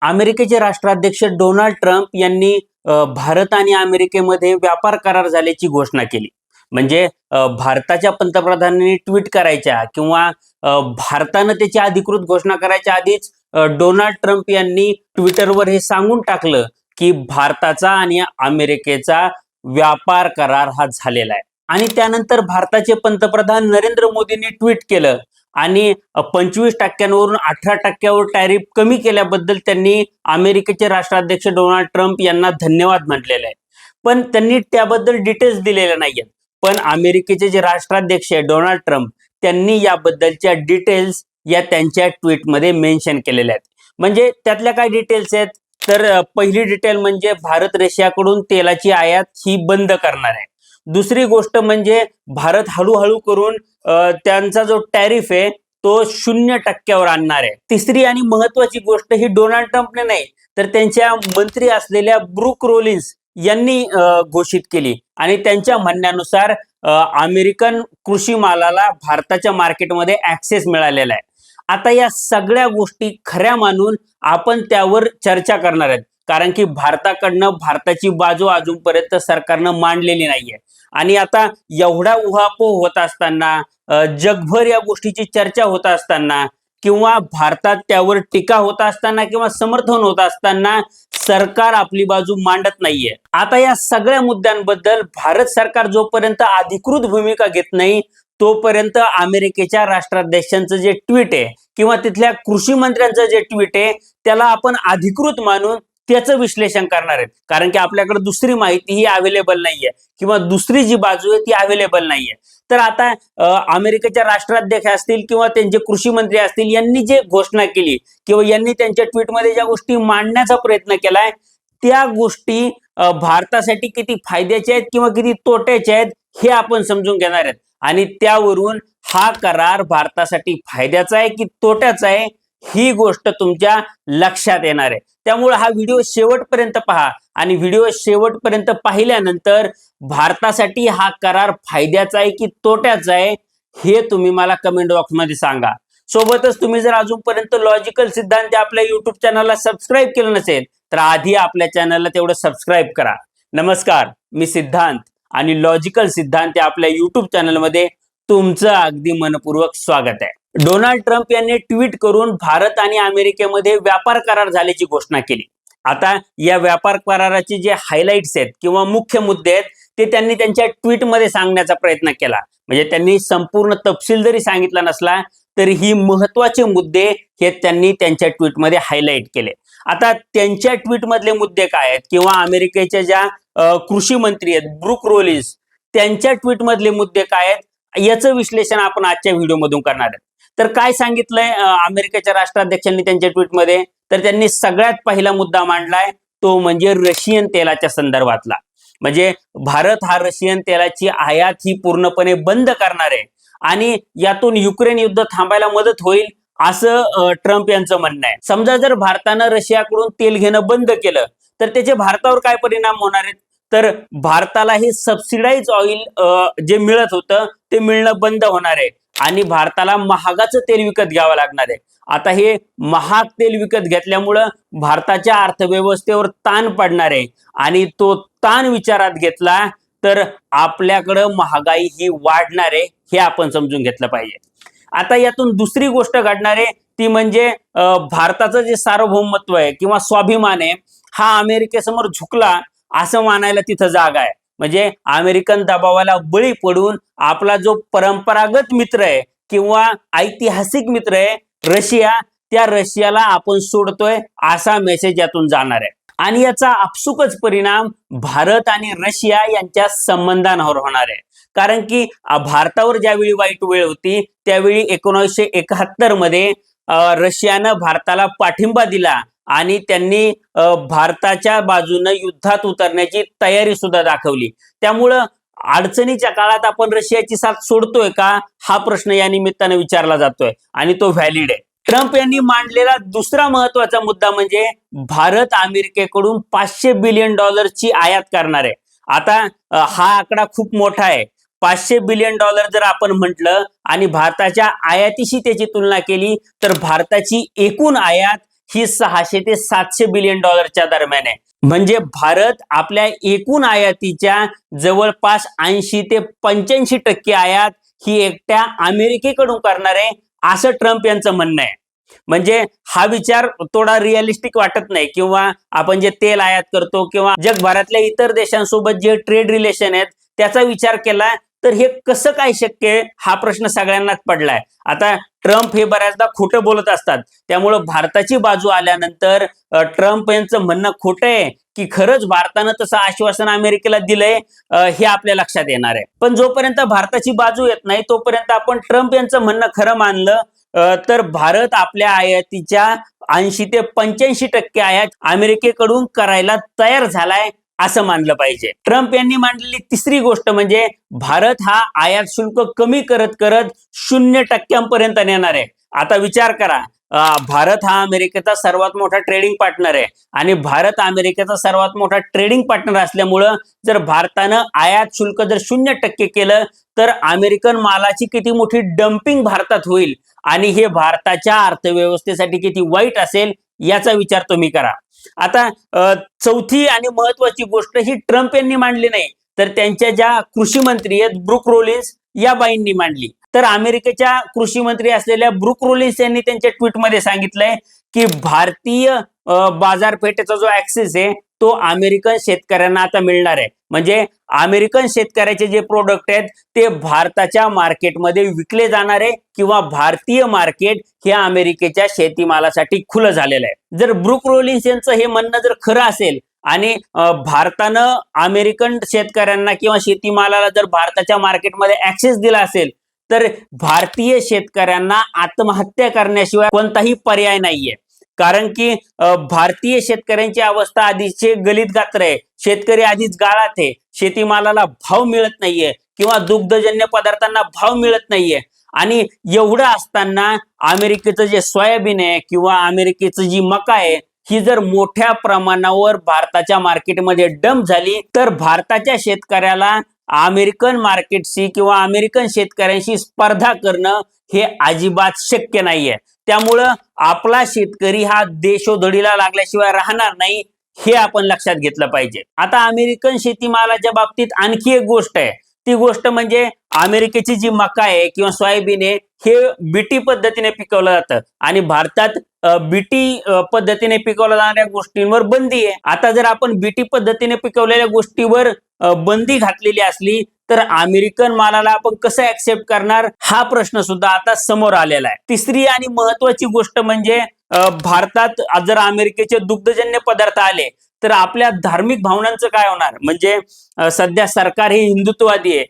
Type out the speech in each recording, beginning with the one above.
अमेरिकेचे राष्ट्राध्यक्ष Donald Trump यांनी भारत आणि अमेरिकेमध्ये व्यापार करार झाल्याची घोषणा केली. म्हणजे भारताच्या पंतप्रधानांनी ट्विट करायच्या किंवा भारतानं त्याची अधिकृत घोषणा करायच्या आधीच डोनाल्ड ट्रम्प यांनी ट्विटरवर हे सांगून टाकलं की भारताचा आणि अमेरिकेचा व्यापार करार हा झालेला आहे. आणि त्यानंतर भारताचे पंतप्रधान नरेंद्र मोदींनी ट्विट केलं आणि 25% वरून 18% टॅरिफ कमी केल्याबद्दल त्यांनी अमेरिकेचे राष्ट्राध्यक्ष डोनाल्ड ट्रम्प यांना धन्यवाद म्हटलेले आहे. पण त्यांनी त्याबद्दल डिटेल्स दिलेल्या नाहीयेत. पण अमेरिकेचे जे राष्ट्राध्यक्ष आहे डोनाल्ड ट्रम्प त्यांनी याबद्दलच्या डिटेल्स या त्यांच्या ट्विटमध्ये मेन्शन केलेल्या आहेत. म्हणजे त्यातल्या काय डिटेल्स आहेत तर पहिली डिटेल म्हणजे भारत रशियाकडून तेलाची आयात ही बंद करणार आहे. दुसरी गोष्ट म्हणजे भारत हळूहळू करून त्यांचा जो टॅरिफ आहे तो 0% आणणार आहे. तिसरी आणि महत्वाची गोष्ट ही डोनाल्ड ट्रम्पने नाही तर त्यांच्या मंत्री असलेल्या ब्रूक रोलिन्स यांनी घोषित केली आणि त्यांच्या म्हणण्यानुसार अमेरिकन कृषी मालाला भारताच्या मार्केटमध्ये ऍक्सेस मिळालेला आहे. आता या सगळ्या गोष्टी खऱ्या मानून आपण त्यावर चर्चा करणार आहेत, कारण की भारताकडनं भारताची बाजू अजूनपर्यंत सरकारनं मांडलेली नाहीये. आणि आता एवढा उहापोह होत असताना, जगभर या गोष्टीची चर्चा होत असताना किंवा भारतात त्यावर टीका होत असताना किंवा समर्थन होत असताना सरकार आपली बाजू मांडत नाहीये. आता या सगळ्या मुद्द्यांबद्दल भारत सरकार जोपर्यंत अधिकृत भूमिका घेत नाही तोपर्यंत अमेरिकेच्या राष्ट्राध्यक्षांचं जे ट्विट आहे किंवा तिथल्या कृषी मंत्र्यांचं जे ट्विट आहे त्याला आपण अधिकृत मानून त्याचं विश्लेषण करणार आहेत, कारण की आपल्याकडे दुसरी माहिती ही अवेलेबल नाहीये किंवा दुसरी जी बाजू आहे ती अवेलेबल नाहीये. तर आता अमेरिकेच्या राष्ट्राध्यक्ष असतील किंवा त्यांचे कृषी मंत्री असतील यांनी जे घोषणा केली किंवा यांनी त्यांच्या ट्विटमध्ये ज्या गोष्टी मांडण्याचा प्रयत्न केलाय त्या गोष्टी भारतासाठी किती फायद्याच्या आहेत किंवा किती तोट्याच्या आहेत हे आपण समजून घेणार आहेत. आणि त्यावरून हा करार भारतासाठी फायद्याचा आहे की तोट्याचा आहे ही गोष्ट तुमच्या लक्षात येणार आहे. त्यामुळे हा व्हिडिओ शेवटपर्यंत पहा आणि व्हिडिओ शेवटपर्यंत पाहिल्यानंतर भारतासाठी हा करार फायद्याचा आहे की तोट्याचा आहे हे तुम्ही मला कमेंट बॉक्समध्ये सांगा. सोबतच तुम्ही जर अजूनपर्यंत लॉजिकल सिद्धांत आपल्या युट्यूब चॅनलला सबस्क्राईब केलं नसेल तर आधी आपल्या चॅनलला तेवढं सबस्क्राईब करा. नमस्कार, मी सिद्धांत आणि लॉजिकल सिद्धांत आपल्या युट्यूब चॅनलमध्ये तुमचं अगदी मनपूर्वक स्वागत आहे. डोनाल्ड ट्रम्प यांनी ट्विट करून भारत आणि अमेरिकेमध्ये व्यापार करार झाल्याची घोषणा केली. आता या व्यापार कराराचे जे हायलाइट्स आहेत किंवा मुख्य मुद्दे आहेत ते त्यांनी त्यांच्या ट्विटमध्ये सांगण्याचा प्रयत्न केला. म्हणजे त्यांनी संपूर्ण तपशील जरी सांगितला नसला तरी ही महत्वाचे मुद्दे हे त्यांनी त्यांच्या ट्विटमध्ये हायलाइट केले. आता त्यांच्या ट्विटमधले मुद्दे काय आहेत किंवा अमेरिकेच्या ज्या कृषी मंत्री आहेत ब्रूक रोलिन्स त्यांच्या ट्विटमधले मुद्दे काय आहेत याचं विश्लेषण आपण आजच्या व्हिडिओमधून करणार आहेत. तर काय सांगितलंय अमेरिकेच्या राष्ट्राध्यक्षांनी त्यांच्या ट्विटमध्ये, तर त्यांनी सगळ्यात पहिला मुद्दा मांडलाय तो म्हणजे रशियन तेलाच्या संदर्भातला. म्हणजे भारत हा रशियन तेलाची आयात ही पूर्णपणे बंद करणार आहे आणि यातून युक्रेन युद्ध थांबायला मदत होईल असं ट्रम्प यांचं म्हणणं आहे. समजा जर भारतानं रशियाकडून तेल घेणं बंद केलं तर त्याचे भारतावर काय परिणाम होणार आहेत, तर भारताला हे सबसिडाइज ऑइल जे मिळत होतं ते मिळणं बंद होणार आहे आणि भारताला महागाचं तेल विकत घ्यावं लागणार आहे. आता हे महाग तेल विकत घेतल्यामुळं भारताच्या अर्थव्यवस्थेवर ताण पडणार आहे आणि तो ताण विचारात घेतला तर आपल्याकडं महागाई ही वाढणार आहे हे आपण समजून घेतलं पाहिजे. आता यातून दुसरी गोष्ट घडणार आहे ती म्हणजे भारताचं जे सार्वभौमत्व आहे किंवा स्वाभिमान आहे हा अमेरिकेसमोर झुकला असं मानायला तिथं जागा आहे. म्हणजे अमेरिकन दबावाला बळी पडून आपला जो परंपरागत मित्र आहे किंवा ऐतिहासिक मित्र आहे रशिया, त्या रशियाला आपण सोडतोय असा मेसेज यातून जाणार आहे. आणि याचा आपसुकच परिणाम भारत आणि रशिया यांच्या संबंधांवर होणार आहे. कारण की भारतावर ज्यावेळी वाईट वेळ होती त्यावेळी 1971 मध्ये रशियानं भारताला पाठिंबा दिला आणि त्यांनी भारताच्या बाजूने युद्धात उतरण्याची तयारी सुद्धा दाखवली. त्यामुळं अडचणीच्या काळात आपण रशियाची साथ सोडतोय का हा प्रश्न या निमित्तानं विचारला जातोय आणि तो व्हॅलिड आहे. ट्रम्प यांनी मांडलेला दुसरा महत्वाचा मुद्दा म्हणजे भारत अमेरिकेकडून $500 बिलियन आयात करणार आहे. आता हा आकडा खूप मोठा आहे. $500 बिलियन जर आपण म्हटलं आणि भारताच्या आयातीशी त्याची तुलना केली तर भारताची एकूण आयात ही 600 ते 700 बिलियन डॉलरच्या दरम्यान आहे. म्हणजे भारत आपल्या एकूण आयातीच्या जवळपास 80 ते 85% आयात ही एकट्या अमेरिकेकडून करणार आहे, असं ट्रम्प यांचं म्हणणं आहे. म्हणजे हा विचार थोडा रिअलिस्टिक वाटत नाही, किंवा आपण जे तेल आयात करतो किंवा जगभरातल्या इतर देशांसोबत जे ट्रेड रिलेशन आहेत त्याचा विचार केला तर हे कसं काय शक्य आहे, हा प्रश्न सगळ्यांनाच पडलाय. आता ट्रम्प हे बऱ्याचदा खोटं बोलत असतात, त्यामुळं भारताची बाजू आल्यानंतर ट्रम्प यांचं म्हणणं खोटं आहे की खरंच भारतानं तसं आश्वासन अमेरिकेला दिलंय, हे आपल्या लक्षात येणार आहे. पण जोपर्यंत भारताची बाजू येत नाही तोपर्यंत आपण ट्रम्प यांचं म्हणणं खरं मानलं तर भारत आपल्या आयातीच्या 80 ते 85% आयात अमेरिकेकडून करायला तयार झालाय असं मानलं पाहिजे. ट्रम्प यांनी मांडलेली तिसरी गोष्ट म्हणजे भारत हा आयात शुल्क कमी करत करत 0% नेणार आहे. आता विचार करा, भारत हा अमेरिकेचा सर्वात मोठा ट्रेडिंग पार्टनर आहे आणि भारत अमेरिकेचा सर्वात मोठा ट्रेडिंग पार्टनर असल्यामुळं जर भारतानं आयात शुल्क जर 0% केलं तर अमेरिकन मालाची किती मोठी डम्पिंग भारतात होईल आणि हे भारताच्या अर्थव्यवस्थेसाठी किती वाईट असेल याचा विचार तुम्ही करा. आता चौथी आणि महत्वाची गोष्ट ही ट्रम्प यांनी मांडली नाही, तर त्यांच्या ज्या कृषी मंत्री आहेत ब्रुक रोलिन्स या बाईंनी मांडली. तर अमेरिकेच्या कृषी मंत्री असलेल्या ब्रुक रोलिन्स यांनी त्यांच्या ट्विटमध्ये सांगितलंय की भारतीय बाजारपेठेचा जो ऍक्सेस आहे तो अमेरिकन शेतकऱ्यांना आता मिळणार आहे. म्हणजे अमेरिकन शेतकऱ्याचे जे प्रोडक्ट आहेत ते भारताच्या मार्केटमध्ये विकले जाणार आहे किंवा भारतीय मार्केट हे अमेरिकेच्या शेतीमालासाठी खुलं झालेलं आहे. जर ब्रुक रोलिन्स यांचं हे म्हणणं जर खरं असेल आणि भारतानं अमेरिकन शेतकऱ्यांना किंवा शेतीमालाला जर भारताच्या मार्केटमध्ये ऍक्सेस दिला असेल तर भारतीय शेतकऱ्यांना आत्महत्या करण्याशिवाय कोणताही पर्याय नाहीये. कारण की भारतीय शेतकऱ्यांची अवस्था आधीचे गलित गात्र आहे. शेतकरी आधीच गाळात आहे, शेतीमालाला भाव मिळत नाहीये किंवा दुग्धजन्य पदार्थांना भाव मिळत नाहीये. आणि एवढं असताना अमेरिकेचं जे सोयाबीन आहे किंवा अमेरिकेचं जी मका आहे ही जर मोठ्या प्रमाणावर भारताच्या मार्केटमध्ये डंप झाली तर भारताच्या शेतकऱ्याला अमेरिकन मार्केटशी किंवा अमेरिकन शेतकऱ्यांशी स्पर्धा करणं हे अजिबात शक्य नाहीये. त्यामुळं आपला शेतकरी हा देशोधडीला लागल्याशिवाय राहणार नाही, हे आपण लक्षात घेतलं पाहिजे. आता अमेरिकन शेतीमालाच्या बाबतीत आणखी एक गोष्ट आहे, ती गोष्ट म्हणजे अमेरिकेची जी मका आहे किंवा सोयाबीन आहे हे बीटी पद्धतीने पिकवलं जातं आणि भारतात बीटी पद्धतीने पिकवल्या जाणाऱ्या गोष्टींवर बंदी आहे. आता जर आपण बीटी पद्धतीने पिकवलेल्या गोष्टीवर बंदी घातलेली असली तर अमेरिकन मालाला आपण कसं ऍक्सेप्ट करणार, हा प्रश्न सुद्धा आता समोर आलेला आहे. तिसरी आणि महत्वाची गोष्ट म्हणजे भारतात जर अमेरिकेचे दुग्धजन्य पदार्थ आले तर आपल्या धार्मिक भावनांचं काय होणार. म्हणजे सध्या सरकार हे हिंदुत्ववादी आहे,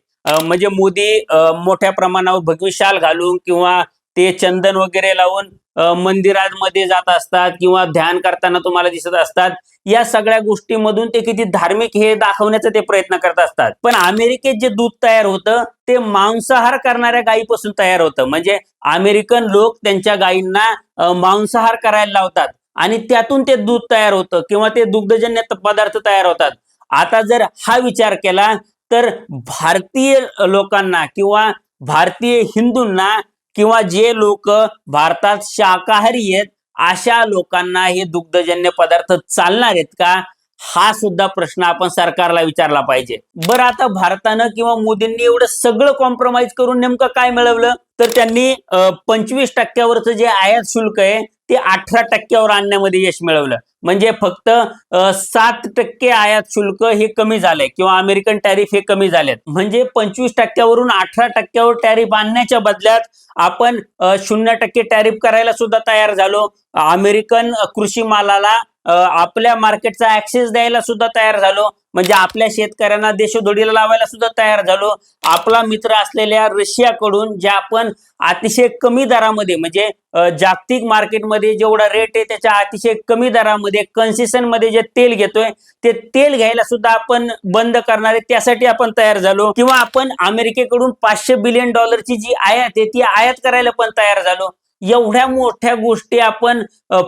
म्हणजे मोदी मोठ्या प्रमाणावर भगवी शाल घालून किंवा ते चंदन वगैरे लावून मंदिरांमध्ये जात असतात किंवा ध्यान करताना तुम्हाला दिसत असतात. या सगळ्या गोष्टींमधून ते किती धार्मिक हे दाखवण्याचा ते प्रयत्न करत असतात. पण अमेरिकेत जे दूध तयार होतं ते मांसाहार करणाऱ्या गायीपासून तयार होतं. म्हणजे अमेरिकन लोक त्यांच्या गायींना मांसाहार करायला लावतात आणि त्यातून ते दूध तयार होतं किंवा ते दुग्धजन्य पदार्थ तयार होतात. आता जर हा विचार केला तर भारतीय लोकांना किंवा भारतीय हिंदूंना किंवा जे लोक भारतात शाकाहारी आहेत अशा लोकांना हे दुग्धजन्य पदार्थ चालणार आहेत का, हा सुद्धा प्रश्न आपण सरकारला विचारला पाहिजे. बरं, आता भारतानं किंवा मोदींनी एवढं सगळं कॉम्प्रोमाइज करून नेमकं काय मिळवलं, तर त्यांनी 25% जे आयात शुल्क आहे ते 18% आणण्यामध्ये यश मिळवलं. म्हणजे फक्त 7% आयात शुल्क हे कमी झालंय किंवा अमेरिकन टॅरिफ हे कमी झालेत. म्हणजे 25% 18% टॅरिफ आणण्याच्या बदल्यात आपण 0% टॅरिफ करायला सुद्धा तयार झालो. अमेरिकन कृषी मालाला आपल्या मार्केटचा ऍक्सेस द्यायला सुद्धा तयार झालो. म्हणजे आपल्या शेतकऱ्यांना देशोधडीला लावायला सुद्धा तयार झालो. आपला मित्र असलेल्या रशियाकडून जे आपण अतिशय कमी दरामध्ये, म्हणजे जागतिक मार्केटमध्ये जेवढा रेट आहे त्याच्या अतिशय कमी दरामध्ये कन्सेशन मध्ये जे तेल घेतोय ते तेल घ्यायला सुद्धा आपण बंद करणार आहे, त्यासाठी आपण तयार झालो. किंवा आपण अमेरिकेकडून 500 बिलियन डॉलरची जी आयात आहे ती आयात करायला पण तयार झालो. एवढ्या मोठ्या गोष्टी आपण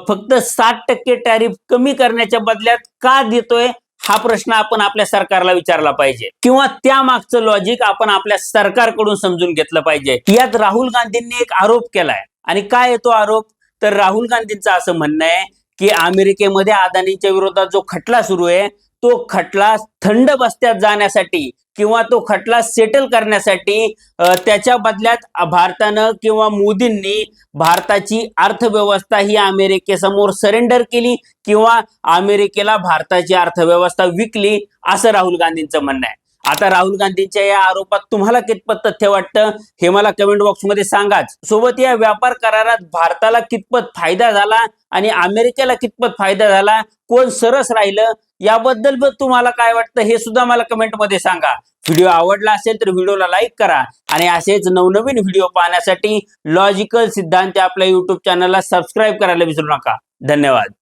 फक्त 7% टॅरिफ कमी करण्याच्या बदल्यात का देतोय, हा प्रश्न आपण आपल्या सरकारला विचारला पाहिजे किंवा त्या मागचं लॉजिक आपण आपल्या सरकारकडून समजून घेतलं पाहिजे. यात राहुल गांधींनी एक आरोप केलाय आणि काय येतो आरोप, तर राहुल गांधींचं असं म्हणणं आहे की अमेरिकेमध्ये अदानींच्या विरोधात जो खटला सुरू आहे तो खटला थंड बस्त्यात जाण्यासाठी किंवा तो खटला सेटल करण्यासाठी त्याच्या बदल्यात भारतानं किंवा मोदींनी भारताची अर्थव्यवस्था ही अमेरिकेसमोर सरेंडर केली किंवा अमेरिकेला भारताची अर्थव्यवस्था विकली, असं राहुल गांधींचं म्हणणं आहे. आता राहुल गांधींच्या या आरोपात तुम्हाला कितपत तथ्य वाटतं हे मला कमेंट बॉक्समध्ये सांगाच. सोबत या व्यापार करारात भारताला कितपत फायदा झाला आणि अमेरिकेला कितपत फायदा झाला, कोण सरस राहिलं, याबद्दल तुम्हाला काय वाटतं हे सुद्धा मला कमेंटमध्ये सांगा. व्हिडिओ आवडला असेल तर व्हिडिओला लाईक करा आणि असेच नवनवीन व्हिडिओ पाहण्यासाठी लॉजिकल सिद्धांत आपल्या युट्यूब चॅनलला सबस्क्राईब करायला विसरू नका. धन्यवाद.